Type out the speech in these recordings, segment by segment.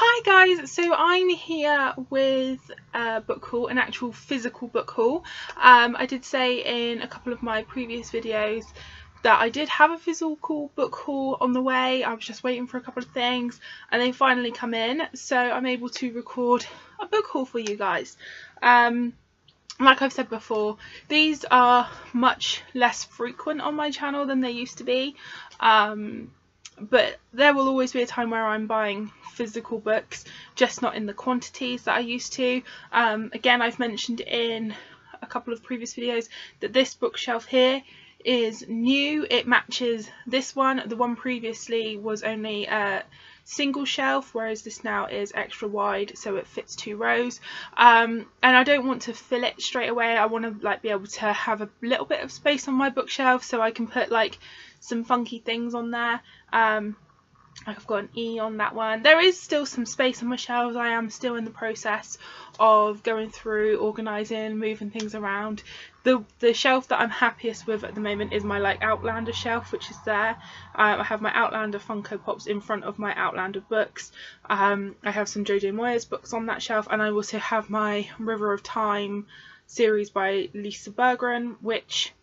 Hi guys, so I'm here with a book haul, an actual physical book haul. I did say in a couple of my previous videos that I did have a physical book haul on the way. I was just waiting for a couple of things and they finally come in, so I'm able to record a book haul for you guys. Like I've said before, these are much less frequent on my channel than they used to be. But there will always be a time where I'm buying physical books, just not in the quantities that I used to. Again, I've mentioned in a couple of previous videos that this bookshelf here is new. It matches this one. The one previously was only a single shelf, whereas this now is extra wide, so it fits 2 rows. And I don't want to fill it straight away. I want to be able to have a little bit of space on my bookshelf so I can put some funky things on there. I've got an E on that one. There is still some space on my shelves. I am still in the process of going through, organising, moving things around. The shelf that I'm happiest with at the moment is my Outlander shelf, which is there. I have my Outlander Funko Pops in front of my Outlander books. I have some Jojo Moyes books on that shelf, and I also have my River of Time series by Lisa Berggren, which,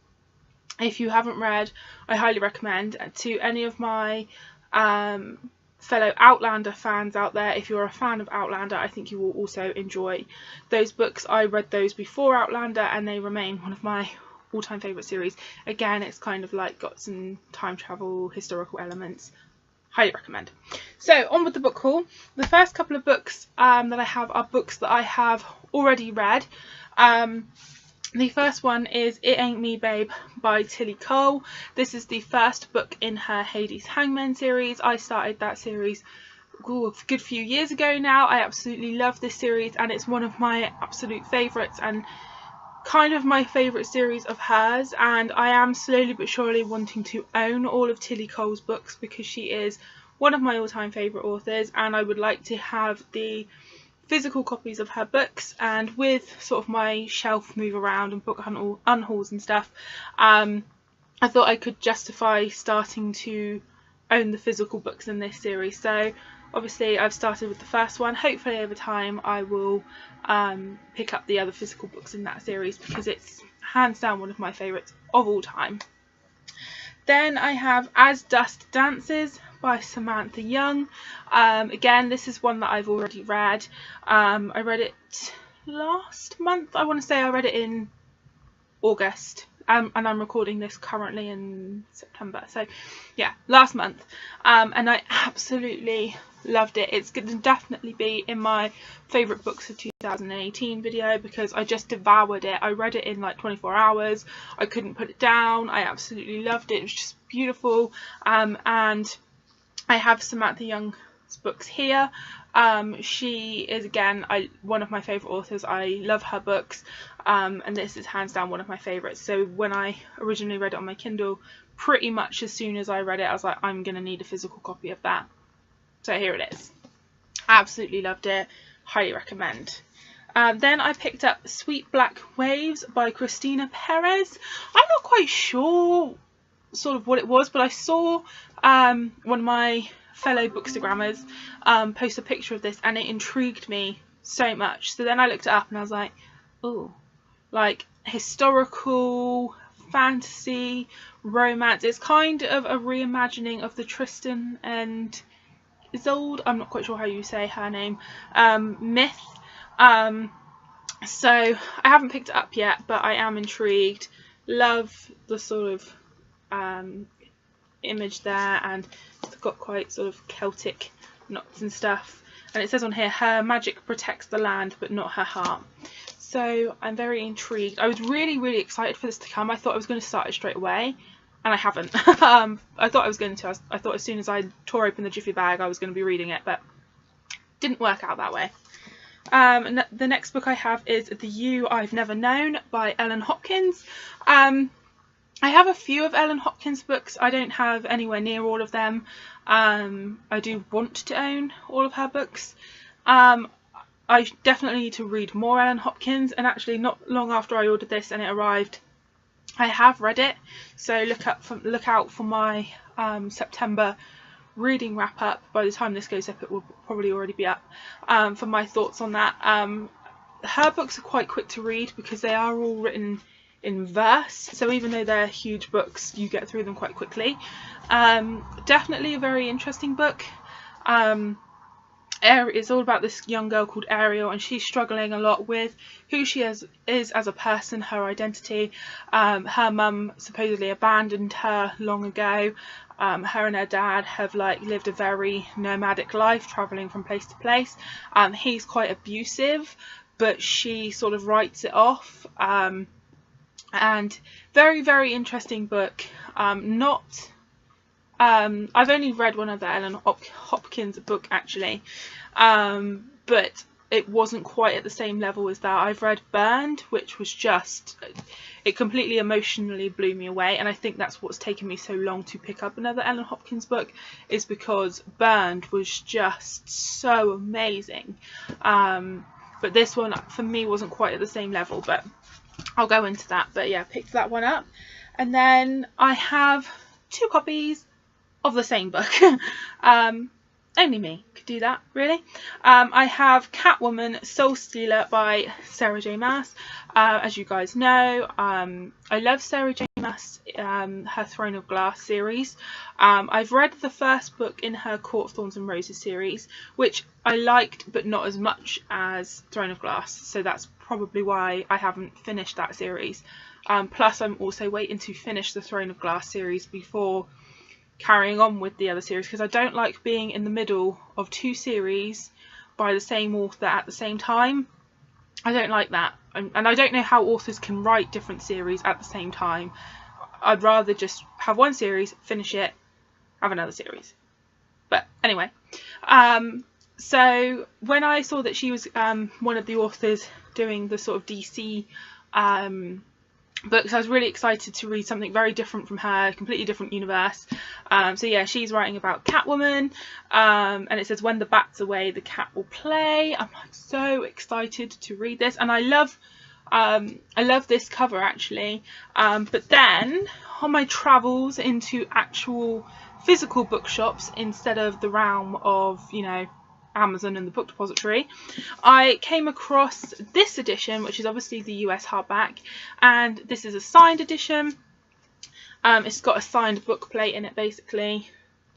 if you haven't read, I highly recommend. To any of my fellow Outlander fans out there, if you're a fan of Outlander, I think you will also enjoy those books. I read those before Outlander and they remain one of my all-time favourite series. Again, it's kind of got some time travel, historical elements. Highly recommend. So on with the book haul. The first couple of books that I have are books that I have already read. The first one is It Ain't Me Babe by Tilly Cole. This is the first book in her Hades Hangmen series. I started that series a good few years ago now. I absolutely love this series and it's one of my absolute favourites and kind of my favourite series of hers, and I am slowly but surely wanting to own all of Tilly Cole's books because she is one of my all-time favourite authors, and I would like to have the physical copies of her books. And with sort of my shelf move around and book unhauls and stuff, I thought I could justify starting to own the physical books in this series. So obviously I've started with the first one. Hopefully over time I will pick up the other physical books in that series because it's hands down one of my favourites of all time. Then I have As Dust Dances by Samantha Young. Again, this is one that I've already read. I read it last month. I want to say I read it in August, and I'm recording this currently in September, so yeah, last month. And I absolutely loved it. It's going to definitely be in my favourite books of 2018 video because I just devoured it. I read it in 24 hours. I couldn't put it down. I absolutely loved it. It was just beautiful. And I have Samantha Young's books here. She is, again, one of my favourite authors. I love her books, and this is hands down one of my favourites. So when I originally read it on my Kindle, pretty much as soon as I read it, I was like, I'm going to need a physical copy of that. So here it is. Absolutely loved it. Highly recommend. Then I picked up Sweet Black Waves by Christina Perez. I'm not quite sure sort of what it was, but I saw one of my fellow bookstagrammers post a picture of this and it intrigued me so much. So then I looked it up and I was like, oh, historical, fantasy, romance. It's kind of a reimagining of the Tristan and Isolde, I'm not quite sure how you say her name, myth. So I haven't picked it up yet, but I am intrigued. Love the sort of image there, and it's got quite sort of Celtic knots and stuff. And it says on here, her magic protects the land but not her heart. So I'm very intrigued. I was really excited for this to come. I thought I was going to start it straight away, and I haven't. I thought I was going to. I thought as soon as I tore open the Jiffy bag I was going to be reading it, but didn't work out that way. And the next book I have is The You I've Never Known by Ellen Hopkins. I have a few of Ellen Hopkins' books. I don't have anywhere near all of them. I do want to own all of her books. I definitely need to read more Ellen Hopkins, and actually not long after I ordered this and it arrived, I have read it. So look out for my September reading wrap up. By the time this goes up, it will probably already be up, for my thoughts on that. Her books are quite quick to read because they are all written in verse, so even though they're huge books, you get through them quite quickly. Definitely a very interesting book. It's all about this young girl called Ariel, and she's struggling a lot with who she is as a person, her identity. Her mum supposedly abandoned her long ago. Her and her dad have lived a very nomadic life, travelling from place to place. He's quite abusive, but she sort of writes it off. And very, very interesting book. I've only read one other Ellen Hopkins book actually, but it wasn't quite at the same level as that. I've read Burned, which was it completely emotionally blew me away, and I think that's what's taken me so long to pick up another Ellen Hopkins book, is because Burned was just so amazing. But this one for me wasn't quite at the same level, but I'll go into that. But yeah, picked that one up. And then I have 2 copies of the same book. Only me could do that, really. I have Catwoman Soul Stealer by Sarah J Maas. As you guys know, I love Sarah J Maas, her Throne of Glass series. I've read the first book in her Court of Thorns and Roses series, which I liked, but not as much as Throne of Glass, so that's probably why I haven't finished that series. Plus I'm also waiting to finish the Throne of Glass series before carrying on with the other series, because I don't like being in the middle of 2 series by the same author at the same time. I don't like that, and I don't know how authors can write different series at the same time. I'd rather just have one series, finish it, have another series. But anyway, so when I saw that she was one of the authors doing the sort of DC books, I was really excited to read something very different from her, completely different universe. So yeah, she's writing about Catwoman, and it says, when the bat's away, the cat will play. I'm so excited to read this, and I love this cover actually. But then on my travels into actual physical bookshops instead of the realm of, you know, Amazon and the Book Depository, I came across this edition, which is obviously the US hardback, and this is a signed edition. It's got a signed book plate in it, basically.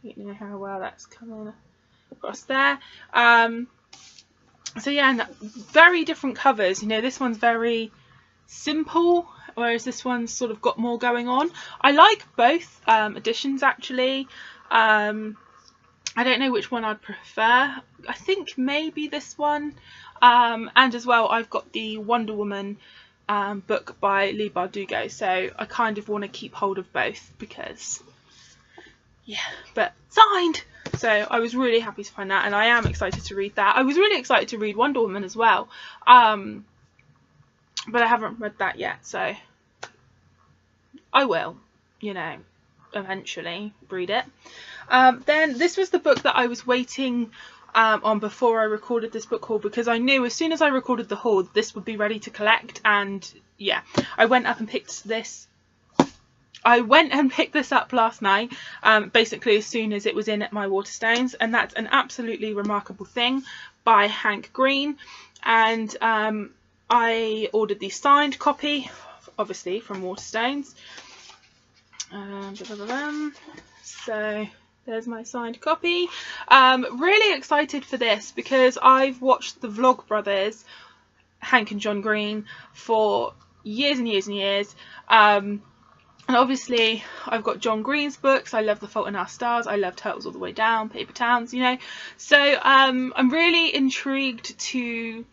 I don't know how well that's coming across there. So yeah, and very different covers. You know, this one's very simple, whereas this one's sort of got more going on. I like both editions actually. I don't know which one I'd prefer. I think maybe this one. And as well, I've got the Wonder Woman book by Leigh Bardugo, so I kind of want to keep hold of both because, yeah, but signed! So I was really happy to find that, and I am excited to read that. I was really excited to read Wonder Woman as well, but I haven't read that yet, so I will, you know, eventually read it. Then this was the book that I was waiting on before I recorded this book haul, because I knew as soon as I recorded the haul this would be ready to collect, and yeah, I went up and picked this. I went and picked this up last night, basically as soon as it was in at my Waterstones, and that's An Absolutely Remarkable Thing by Hank Green. And I ordered the signed copy, obviously from Waterstones. So there's my signed copy. Really excited for this because I've watched the Vlogbrothers, Hank and John Green, for years and years and years. And obviously I've got John Green's books. I love The Fault in Our Stars. I love Turtles All the Way Down, Paper Towns, you know. So I'm really intrigued to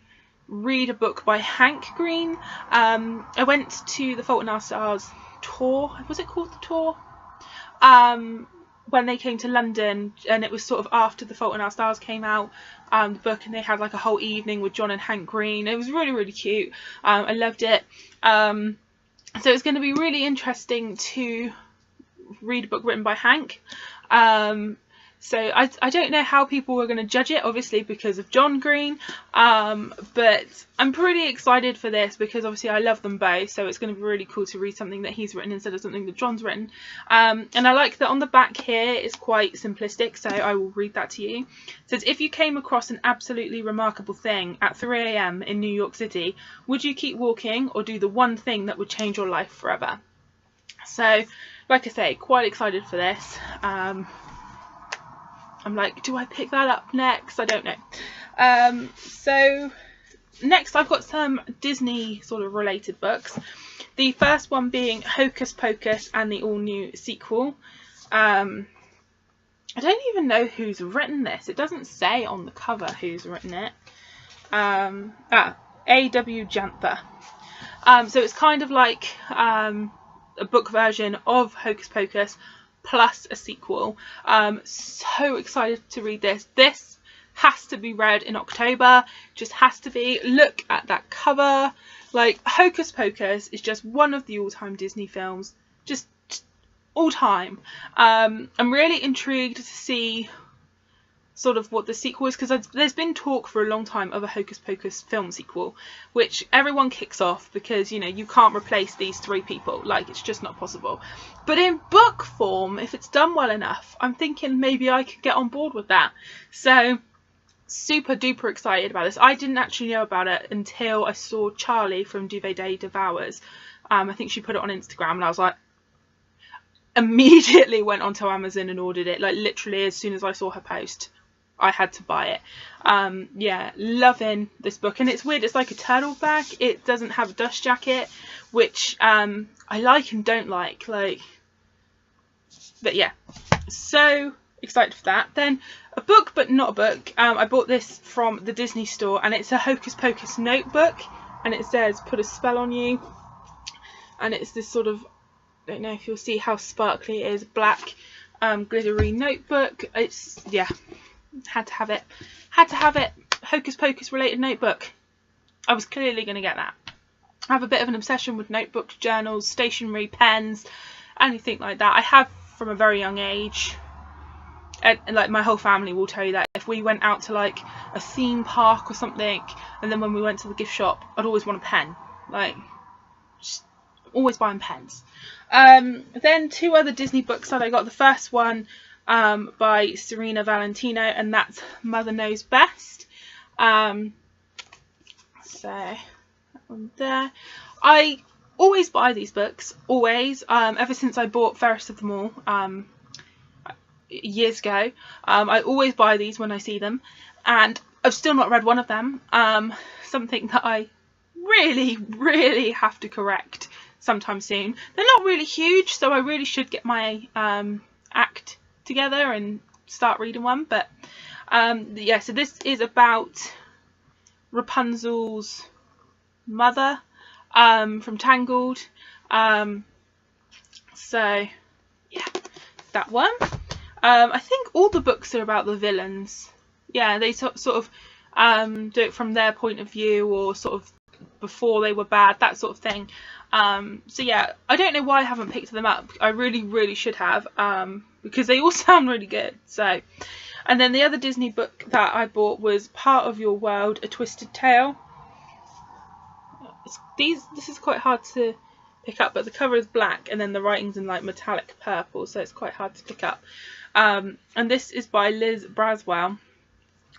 read a book by Hank Green. I went to the Fault in Our Stars tour. Was it called the tour? When they came to London, and it was sort of after The Fault in Our Stars came out, the book, and they had like a whole evening with John and Hank Green. It was really, really cute. I loved it. So it's going to be really interesting to read a book written by Hank. So I don't know how people were going to judge it, obviously because of John Green, but I'm pretty excited for this because obviously I love them both, so it's going to be really cool to read something that he's written instead of something that John's written. And I like that on the back here it's quite simplistic, so I will read that to you. It says, if you came across an absolutely remarkable thing at 3 AM in New York City, would you keep walking or do the one thing that would change your life forever? So like I say, quite excited for this. I'm like, do I pick that up next? I don't know. So next I've got some Disney sort of related books. The first one being Hocus Pocus and the all new sequel. I don't even know who's written this. It doesn't say on the cover who's written it. A.W. Janther. So it's kind of like a book version of Hocus Pocus plus a sequel. So excited to read this. This has to be read in October. Just has to be. Look at that cover. Like, Hocus Pocus is just one of the all-time Disney films. Just all time. I'm really intrigued to see sort of what the sequel is, because there's been talk for a long time of a Hocus Pocus film sequel, which everyone kicks off because, you know, you can't replace these three people. Like, it's just not possible. But in book form, if it's done well enough, I'm thinking maybe I could get on board with that. So super duper excited about this. I didn't actually know about it until I saw Charlie from Duvet Day Devours. I think she put it on Instagram, and I was like, immediately went onto Amazon and ordered it. Like, literally as soon as I saw her post, I had to buy it. Yeah, loving this book. And it's weird, it's like a turtle bag. It doesn't have a dust jacket, which I like and don't like. But yeah, so excited for that. Then a book but not a book. I bought this from the Disney store, and it's a Hocus Pocus notebook, and it says put a spell on you, and it's this sort of, I don't know if you'll see how sparkly it is, black glittery notebook. It's, yeah, had to have it. Hocus Pocus related notebook. I was clearly going to get that. I have a bit of an obsession with notebooks, journals, stationery, pens, anything like that. I have from a very young age. And like, my whole family will tell you that if we went out to like a theme park or something, and then when we went to the gift shop, I'd always want a pen. Like, just always buying pens. Then two other Disney books that I got. The first one by Serena Valentino, and that's Mother Knows Best. So that one there. I always buy these books, always. Ever since I bought Fairest of Them All years ago, I always buy these when I see them, and I've still not read one of them. Something that I really have to correct sometime soon. They're not really huge, so I really should get my act together and start reading one. But yeah, so this is about Rapunzel's mother from Tangled. So yeah, that one. I think all the books are about the villains. Yeah, they sort of do it from their point of view, or sort of before they were bad, that sort of thing. So yeah, I don't know why I haven't picked them up. I really should have, because they all sound really good. So, and then the other Disney book that I bought was Part of Your World, A Twisted Tale. This is quite hard to pick up, but the cover is black and then the writing's in like metallic purple, so it's quite hard to pick up. And this is by Liz Braswell,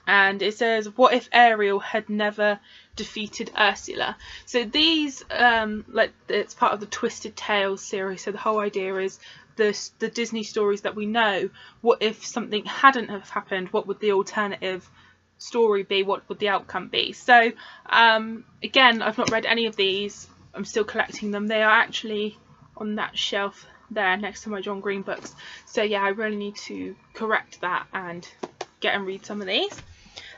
and it says, what if Ariel had never defeated Ursula? So these, like, it's part of the Twisted Tales series, so the whole idea is the Disney stories that we know. What if something hadn't have happened? What would the alternative story be? What would the outcome be? So again, I've not read any of these. I'm still collecting them. They are actually on that shelf there next to my John Green books. So yeah, I really need to correct that and get and read some of these.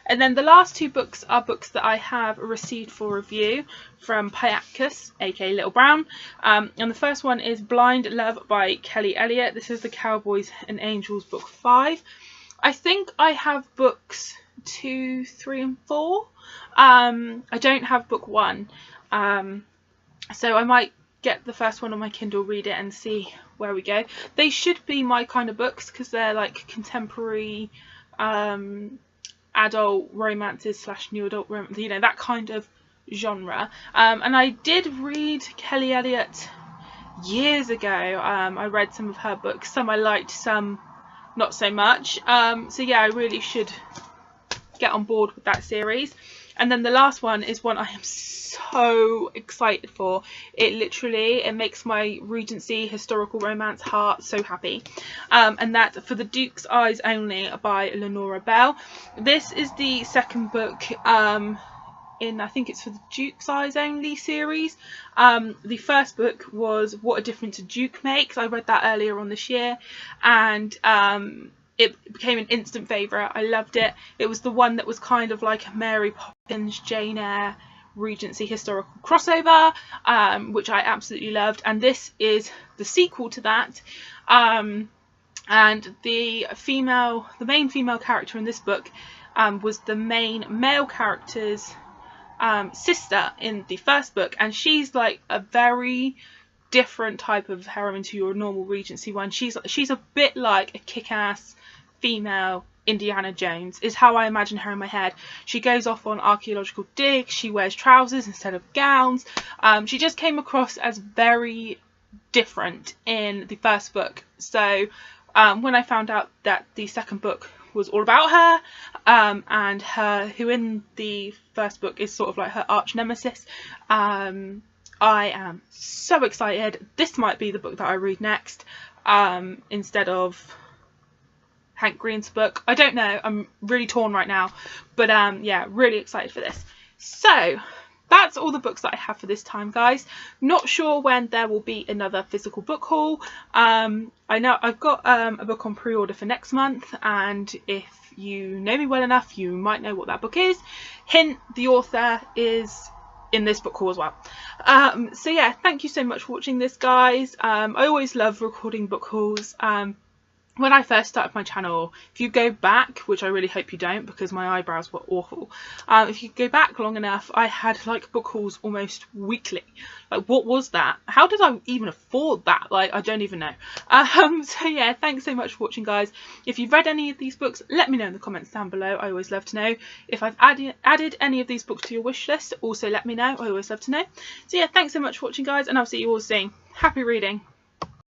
And then the last two books are books that I have received for review from Pyapkus, aka Little Brown. And the first one is Blind Love by Kelly Elliott. This is the Cowboys and Angels book 5. I think I have books 2, 3 and 4. I don't have book 1. So I might get the first one on my Kindle, read it and see where we go. They should be my kind of books because they're like contemporary adult romances / new adult romance, you know, that kind of genre. And I did read Kelly Elliott years ago. I read some of her books, some I liked, some not so much. So yeah, I really should get on board with that series. And then the last one is one I am so excited for. It makes my Regency historical romance heart so happy. And that's For the Duke's Eyes Only by Lenora Bell. This is the second book in, I think it's For the Duke's Eyes Only series. The first book was What a Difference a Duke Makes. I read that earlier on this year, and it became an instant favourite. I loved it. It was the one that was kind of like a Mary Poppins, Jane Eyre, Regency historical crossover, which I absolutely loved. And this is the sequel to that. And the main female character in this book was the main male character's sister in the first book, and she's like a very different type of heroine to your normal Regency one. She's a bit like a kick-ass female Indiana Jones, is how I imagine her in my head. She goes off on archaeological digs, she wears trousers instead of gowns. She just came across as very different in the first book. So when I found out that the second book was all about her, and her, who in the first book is sort of like her arch nemesis, I am so excited. This might be the book that I read next, instead of Hank Green's book. I don't know, I'm really torn right now, but yeah, really excited for this. So that's all the books that I have for this time, guys. Not sure when there will be another physical book haul. I know I've got a book on pre-order for next month, and if you know me well enough, you might know what that book is. Hint, the author is in this book haul as well. So yeah, thank you so much for watching this, guys. I always love recording book hauls. When I first started my channel, if you go back, which I really hope you don't because my eyebrows were awful, if you go back long enough, I had like book hauls almost weekly. Like, what was that? How did I even afford that? Like, I don't even know. So yeah, thanks so much for watching, guys. If you've read any of these books, let me know in the comments down below. I always love to know. If I've added any of these books to your wish list, also let me know. I always love to know. So yeah, thanks so much for watching, guys, and I'll see you all soon. Happy reading.